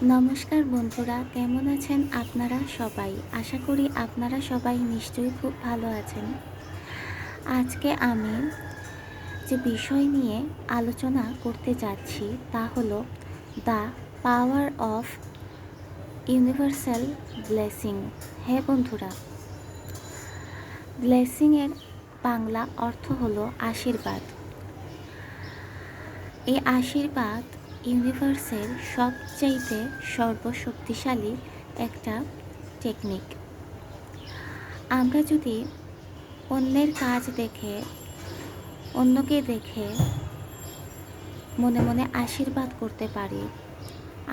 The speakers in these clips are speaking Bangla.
নমস্কার বন্ধুরা, কেমন আছেন আপনারা সবাই? আশা করি আপনারা সবাই নিশ্চয়ই খুব ভালো আছেন। আজকে আমি যে বিষয় নিয়ে আলোচনা করতে যাচ্ছি তা হলো the power of universal blessing. হ্যাঁ বন্ধুরা, ব্লেসিংয়ের বাংলা অর্থ হলো আশীর্বাদ। এই আশীর্বাদ ইউনিভার্সের সবচাইতে সর্বশক্তিশালী একটা টেকনিক। আমরা যদি অন্যের কাজ দেখে, অন্যকে দেখে মনে মনে আশীর্বাদ করতে পারি,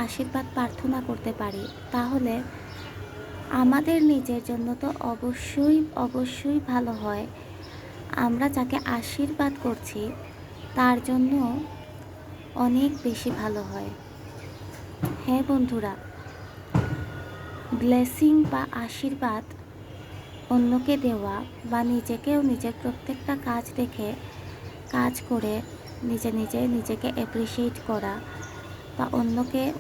আশীর্বাদ প্রার্থনা করতে পারি, তাহলে আমাদের নিজের জন্য তো অবশ্যই ভালো হয়। আমরা যাকে আশীর্বাদ করছি তার জন্য অনেক বেশি ভালো হয়। হ্যাঁ বন্ধুরা, ব্লেসিং বা আশীর্বাদ অন্যকে দেওয়া বা নিজেকেও নিজের প্রত্যেকটা কাজ দেখে কাজ করে নিজেকে অ্যাপ্রিসিয়েট করা বা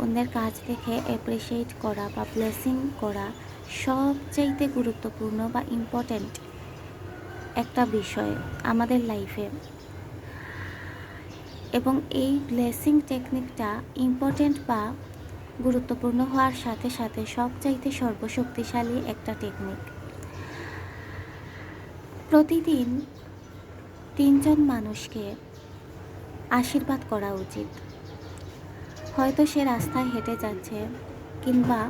অন্যের কাজ দেখে অ্যাপ্রিসিয়েট করা বা ব্লেসিং করা সবচাইতে গুরুত্বপূর্ণ বা ইম্পর্ট্যান্ট একটা বিষয় আমাদের লাইফে। এবং এই ব্লেসিং টেকনিকটা ইম্পর্ট্যান্ট বা গুরুত্বপূর্ণ হওয়ার সাথে সাথে সবচাইতে সর্বশক্তিশালী একটা টেকনিক। প্রতিদিন ৩ জন মানুষকে আশীর্বাদ করা উচিত। হয়তো সে রাস্তায় হেঁটে যাচ্ছে, কিংবা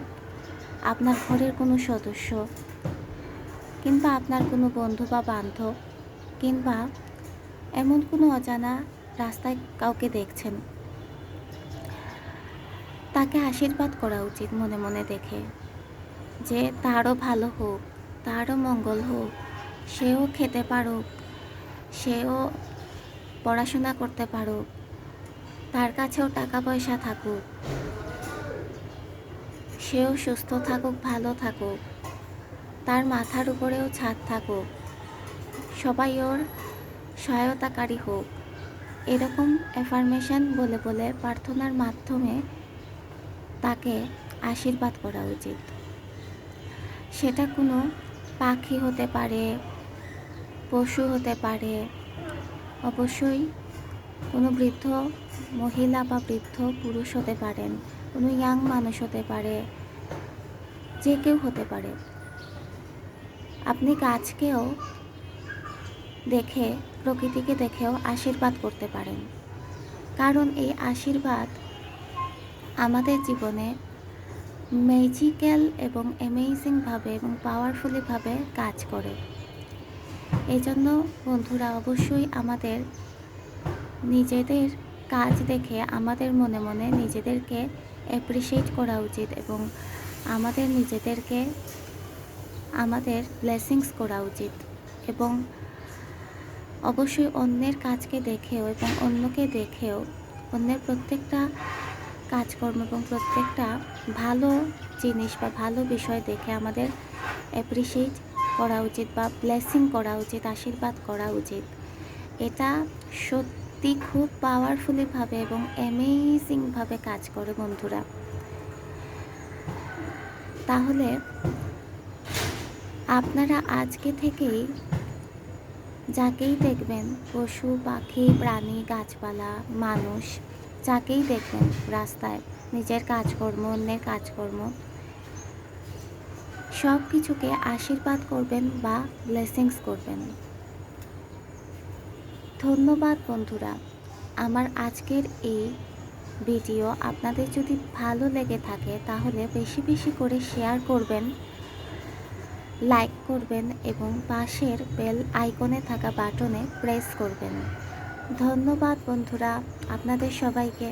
আপনার ঘরের কোনো সদস্য, কিংবা আপনার কোনো বন্ধু বা বান্ধব, কিংবা এমন কোনো অজানা রাস্তায় কাউকে দেখছেন, তাকে আশীর্বাদ করা উচিত মনে মনে দেখে যে তারও ভালো হোক, তারও মঙ্গল হোক, সেও খেতে পারুক, সেও পড়াশোনা করতে পারুক, তার কাছেও টাকা পয়সা থাকুক, সেও সুস্থ থাকুক, ভালো থাকুক, তার মাথার উপরেও ছাদ থাকুক, সবাই ওর সহায়তাকারী হোক। এরকম অ্যাফার্মেশন বলে বলে প্রার্থনার মাধ্যমে তাকে আশীর্বাদ করা উচিত। সেটা কোনো পাখি হতে পারে, পশু হতে পারে, অবশ্যই কোনো বৃদ্ধ মহিলা বা বৃদ্ধ পুরুষ হতে পারেন, কোনো ইয়াং মানুষ হতে পারে, যে কেউ হতে পারে। আপনি গাছকেও দেখে, প্রকৃতিকে দেখেও আশীর্বাদ করতে পারেন, কারণ এই আশীর্বাদ আমাদের জীবনে ম্যাজিক্যাল এবং অ্যামেজিংভাবে এবং পাওয়ারফুলিভাবে কাজ করে। এই জন্য বন্ধুরা, অবশ্যই আমাদের নিজেদের কাজ দেখে আমাদের মনে মনে নিজেদেরকে অ্যাপ্রিসিয়েট করা উচিত এবং নিজেদেরকে আমাদের ব্লেসিংস করা উচিত। এবং অবশ্যই অন্যের কাজকে দেখেও এবং অন্যকে দেখেও অন্যের প্রত্যেকটা কাজকর্ম এবং প্রত্যেকটা ভালো জিনিস বা ভালো বিষয় দেখে আমাদের অ্যাপ্রিসিয়েট করা উচিত বা ব্লেসিং করা উচিত, আশীর্বাদ করা উচিত। এটা সত্যি খুব পাওয়ারফুলিভাবে এবং অ্যামেজিংভাবে কাজ করে বন্ধুরা। তাহলে আপনারা আজকে থেকেই যাকেই দেখবেন, পশু পাখি প্রাণী গাছপালা মানুষ, যাকেই দেখবেন রাস্তায়, নিজের কাজকর্ম অন্যের কাজকর্ম সব কিছুকে আশীর্বাদ করবেন বা ব্লেসিংস করবেন। ধন্যবাদ বন্ধুরা। আমার আজকের এই ভিডিও আপনাদের যদি ভালো লেগে থাকে তাহলে বেশি বেশি করে শেয়ার করবেন, লাইক করবেন এবং পাশের বেল আইকনে থাকা বাটনে প্রেস করবেন। ধন্যবাদ বন্ধুরা আপনাদের সবাইকে।